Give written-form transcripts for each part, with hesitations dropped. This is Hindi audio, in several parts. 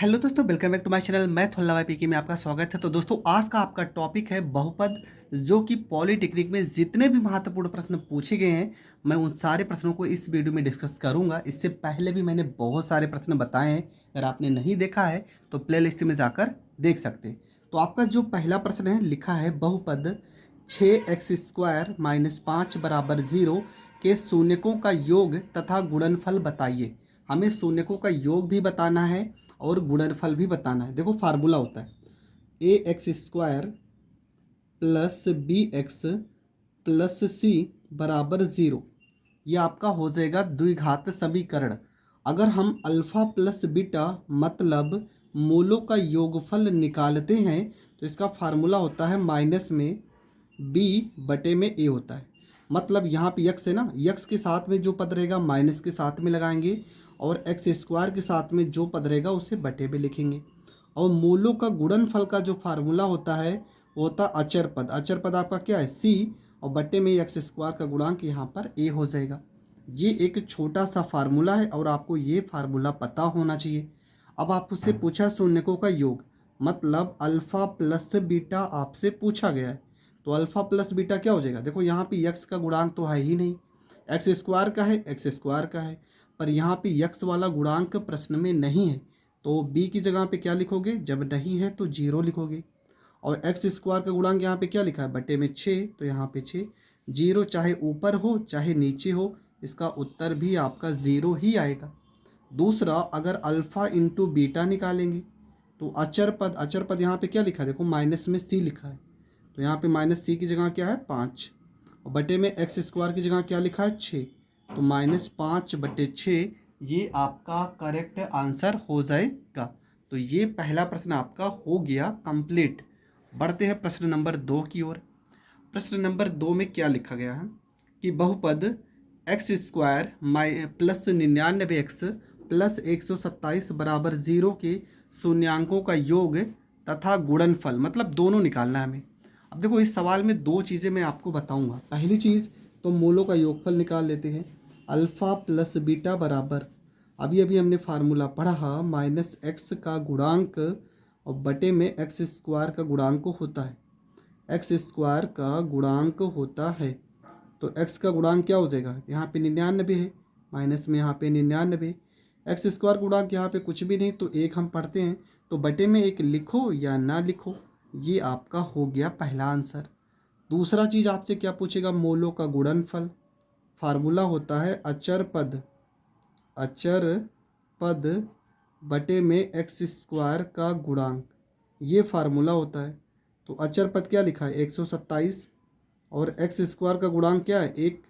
हेलो दोस्तों, welcome back to my channel. मैं थोल्ला वाई पीके में आपका स्वागत है। तो दोस्तों, आज का आपका टॉपिक है बहुपद, जो कि पॉलिटेक्निक में जितने भी महत्वपूर्ण प्रश्न पूछे गए हैं, मैं उन सारे प्रश्नों को इस वीडियो में डिस्कस करूंगा। इससे पहले भी मैंने बहुत सारे प्रश्न बताए हैं, अगर आपने नहीं देखा है तो प्लेलिस्ट में जाकर देख सकते हैं। तो आपका जो पहला प्रश्न है, लिखा है बहुपद 6x² - 5 = 0 के शून्यकों का योग तथा गुणनफल बताइए। हमें शून्यकों का योग भी बताना है और गुणनफल भी बताना है। देखो, फार्मूला होता है ax² + bx + c = 0। ये आपका हो जाएगा द्विघात समीकरण। अगर हम अल्फ़ा प्लस बीटा मतलब मूलों का योगफल निकालते हैं तो इसका फार्मूला होता है माइनस में b बटे में a होता है। मतलब यहाँ पे यक्स है ना, यक्स के साथ में जो पद रहेगा माइनस के साथ में लगाएंगे और x² के साथ में जो पद रहेगा उसे बटे में लिखेंगे। और मूलों का गुणनफल का जो फार्मूला होता है वो होता है अचर पद। अचर पद आपका क्या है, c, और बटे में x² का गुणांक यहाँ पर a हो जाएगा। ये एक छोटा सा फार्मूला है और आपको ये फार्मूला पता होना चाहिए। अब आप उससे पूछा शून्यकों का योग, मतलब अल्फ़ा प्लस बीटा आपसे पूछा गया है। तो अल्फ़ा प्लस बीटा क्या हो जाएगा, देखो यहाँ पे यक्स का गुणांक तो है ही नहीं, x² का है, x² का है, पर यहाँ पे यक्स वाला गुणांक प्रश्न में नहीं है। तो b की जगह पे क्या लिखोगे, जब नहीं है तो 0 लिखोगे। और x² का गुणांक यहाँ पे क्या लिखा है, बटे में 6, तो यहाँ पे 6। 0 चाहे ऊपर हो चाहे नीचे हो, इसका उत्तर भी आपका 0 ही आएगा। दूसरा, अगर अल्फ़ा इंटू बीटा निकालेंगे तो अचर पद यहाँ पे क्या लिखा है, देखो माइनस में c लिखा है, तो यहाँ पे माइनस c की जगह क्या है 5, और बटे में x² की जगह क्या लिखा है 6, तो -5/6 ये आपका करेक्ट आंसर हो जाएगा। तो ये पहला प्रश्न आपका हो गया कंप्लीट। बढ़ते हैं प्रश्न नंबर 2 की ओर। प्रश्न नंबर 2 में क्या लिखा गया है कि बहुपद x² + 99x + 127 = 0 के शून्यांकों का योग तथा गुणनफल, मतलब दोनों निकालना है हमें। अब देखो, इस सवाल में दो चीज़ें मैं आपको बताऊंगा। पहली चीज़ तो मूलों का योगफल निकाल लेते हैं। अल्फ़ा प्लस बीटा बराबर, अभी अभी हमने फार्मूला पढ़ा, -x का गुणांक और बटे में x² का गुणांक होता है। x² का गुणांक होता है, तो x का गुणांक क्या हो जाएगा, यहाँ पे 99 है, माइनस में यहाँ पे 99। x² गुणांक यहाँ पे कुछ भी नहीं, तो एक हम पढ़ते हैं, तो बटे में एक लिखो या ना लिखो। ये आपका हो गया पहला आंसर। दूसरा चीज़ आपसे क्या पूछेगा, मोलों का गुणनफल। फार्मूला होता है अचर पद बटे में x² का गुणांक, ये फार्मूला होता है। तो अचर पद क्या लिखा है 127, और x² का गुणांक क्या है 1।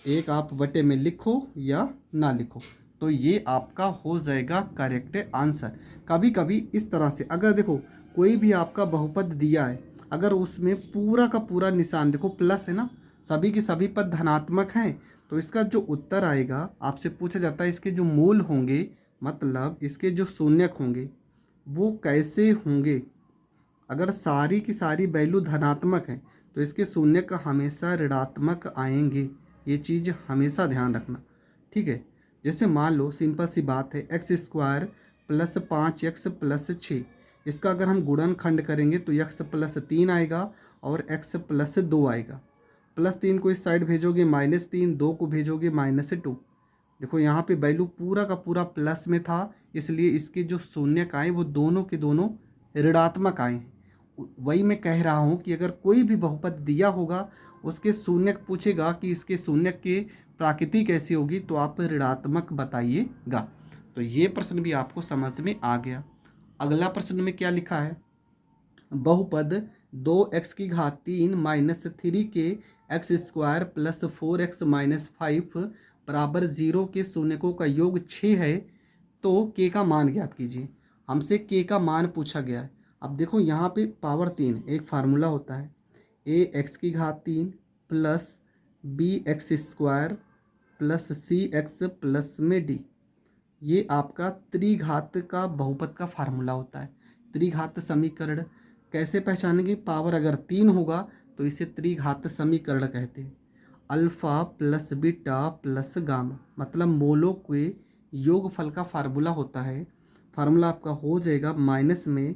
एक आप बटे में लिखो या ना लिखो, तो ये आपका हो जाएगा करेक्ट आंसर। कभी कभी इस तरह से, अगर देखो कोई भी आपका बहुपद दिया है, अगर उसमें पूरा का पूरा निशान देखो प्लस है ना, सभी के सभी पद धनात्मक हैं, तो इसका जो उत्तर आएगा, आपसे पूछा जाता है इसके जो मूल होंगे, मतलब इसके जो शून्यक होंगे वो कैसे होंगे। अगर सारी की सारी वैल्यू धनात्मक है तो इसके शून्य का हमेशा ऋणात्मक आएंगे। ये चीज़ हमेशा ध्यान रखना, ठीक है। जैसे मान लो सिंपल सी बात है, x² + 5x + 6, इसका अगर हम गुणनखंड करेंगे तो x + 3 आएगा और x + 2 आएगा। +3 को इस साइड भेजोगे -3, 2 को भेजोगे -2। देखो यहाँ पे वैल्यू पूरा का पूरा प्लस में था, इसलिए इसके जो शून्यक आए वो दोनों के दोनों ऋणात्मक आए हैं। वही मैं कह रहा हूँ कि अगर कोई भी बहुपद दिया होगा, उसके शून्यक पूछेगा कि इसके शून्यक की प्राकृति कैसी होगी, तो आप ऋणात्मक बताइएगा। तो ये प्रश्न भी आपको समझ में आ गया। अगला प्रश्न में क्या लिखा है, बहुपद 2x³ - 3 के x² + 4x - 5 = 0 के शून्यकों का योग 6 है, तो k का मान ज्ञात कीजिए। हमसे k का मान पूछा गया है। अब देखो यहाँ पे पावर 3 एक फार्मूला होता है, ax³ + bx² + cx प्लस में d। ये आपका त्रिघात का बहुपद का फार्मूला होता है। त्रिघात समीकरण कैसे पहचानेंगे, पावर अगर 3 होगा तो इसे त्रिघात समीकरण कहते हैं। Alpha plus beta plus gamma, मतलब मोलों के योगफल का फार्मूला होता है फार्मूला आपका हो जाएगा माइनस में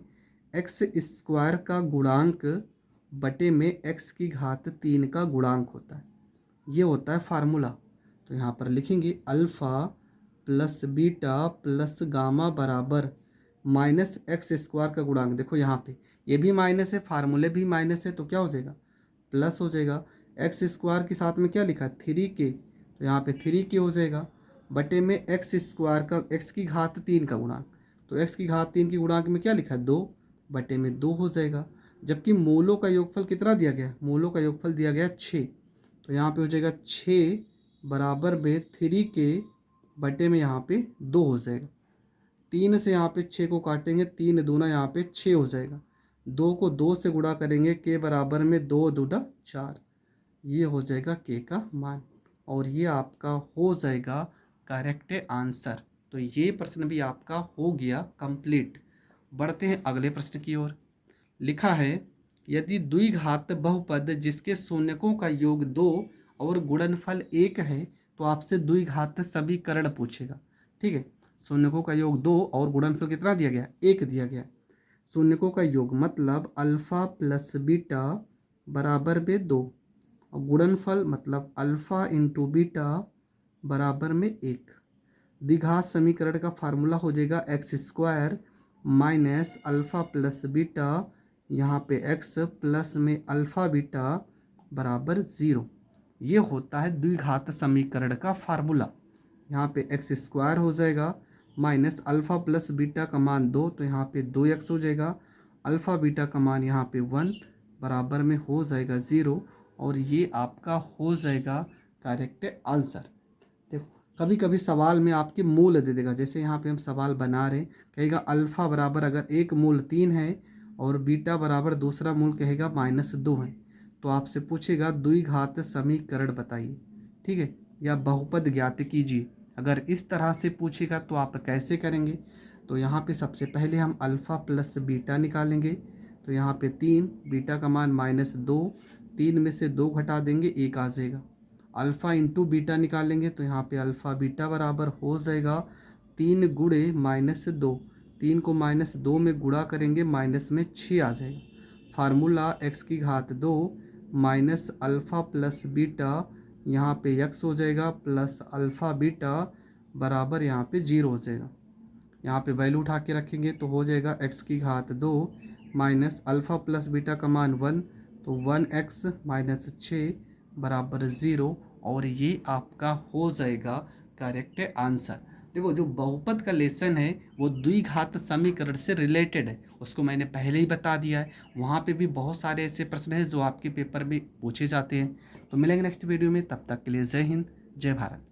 एक्स स्क्वायर का गुणांक बटे में एक्स की घात 3 का गुणांक होता है। ये होता है फार्मूला। तो यहाँ पर लिखेंगे alpha plus beta plus gamma बराबर माइनस एक्स स्क्वायर का गुणांक। देखो यहाँ पे ये भी माइनस है, फार्मूले भी माइनस है, तो क्या हो जाएगा प्लस हो जाएगा। एक्स स्क्वायर के साथ में क्या लिखा है 3k, तो यहाँ पे 3k हो जाएगा बटे में एक्स स्क्वायर का एक्स की घात 3 का गुणांक। तो एक्स की घात 3 की गुणांक में क्या लिखा है 2 बटे में 2 हो जाएगा। जबकि मूलों का योगफल कितना दिया गया, मूलों का योगफल दिया गया 6, तो यहाँ पे हो जाएगा 6 बराबर में 3k बटे में यहाँ पे 2 हो जाएगा। 3 से यहाँ पे 6 को काटेंगे, 3 दूना यहाँ पे 6 हो जाएगा। 2 को 2 से गुणा करेंगे, के बराबर में 2 दूना 4, ये हो जाएगा के का मान, और ये आपका हो जाएगा करेक्ट आंसर। तो ये प्रश्न भी आपका हो गया कंप्लीट। बढ़ते हैं अगले प्रश्न की ओर। लिखा है यदि द्विघात बहुपद जिसके शून्यकों का योग 2 और गुणनफल 1 है तो आपसे द्विघात समीकरण पूछेगा। ठीक है, शून्यकों का योग 2 और गुणनफल कितना दिया गया 1 दिया गया। शून्यकों का योग मतलब अल्फ़ा प्लस बीटा बराबर में 2 और गुणनफल मतलब अल्फ़ा इंटू बीटा बराबर में 1। द्विघात समीकरण का फार्मूला हो जाएगा x square minus alpha plus beta, यहाँ पे एक्स प्लस में अल्फ़ा बीटा बराबर 0। ये होता है द्विघात समीकरण का फार्मूला। यहाँ पे एक्स स्क्वायर हो जाएगा माइनस अल्फ़ा प्लस बीटा का मान 2, तो यहाँ पे 2x हो जाएगा। अल्फ़ा बीटा का मान यहाँ पे 1 बराबर में हो जाएगा 0, और ये आपका हो जाएगा करेक्ट आंसर। देखो कभी कभी सवाल में आपके मूल दे देगा, जैसे यहाँ पे हम सवाल बना रहे हैं, कहेगा अल्फ़ा बराबर अगर एक मूल 3 है और बीटा बराबर दूसरा मूल कहेगा -2 है, तो आपसे पूछेगा द्विघात समीकरण बताइए। ठीक है, या बहुपद ज्ञात कीजिए। अगर इस तरह से पूछेगा तो आप कैसे करेंगे, तो यहाँ पे सबसे पहले हम अल्फ़ा प्लस बीटा निकालेंगे। तो यहाँ पे 3, बीटा का मान -2, 3 में से 2 घटा देंगे 1 आ जाएगा। अल्फ़ा इंटू बीटा निकालेंगे, तो यहाँ पे अल्फ़ा बीटा बराबर हो जाएगा 3 गुणे -2, 3 को -2 में गुणा करेंगे माइनस में 6 आ जाएगा। फार्मूला एक्स की घात 2 माइनस अल्फ़ा प्लस बीटा, यहाँ पे x हो जाएगा प्लस अल्फ़ा बीटा बराबर यहाँ पे 0 हो जाएगा। यहाँ पे वैल्यू उठा के रखेंगे तो हो जाएगा x की घात 2 माइनस अल्फ़ा प्लस बीटा का मान 1, तो 1x माइनस 6 बराबर 0, और ये आपका हो जाएगा करेक्ट आंसर। देखो जो बहुपद का लेसन है वो द्विघात समीकरण से रिलेटेड है, उसको मैंने पहले ही बता दिया है। वहाँ पे भी बहुत सारे ऐसे प्रश्न हैं जो आपके पेपर में पूछे जाते हैं। तो मिलेंगे नेक्स्ट वीडियो में, तब तक के लिए जय हिंद जय भारत।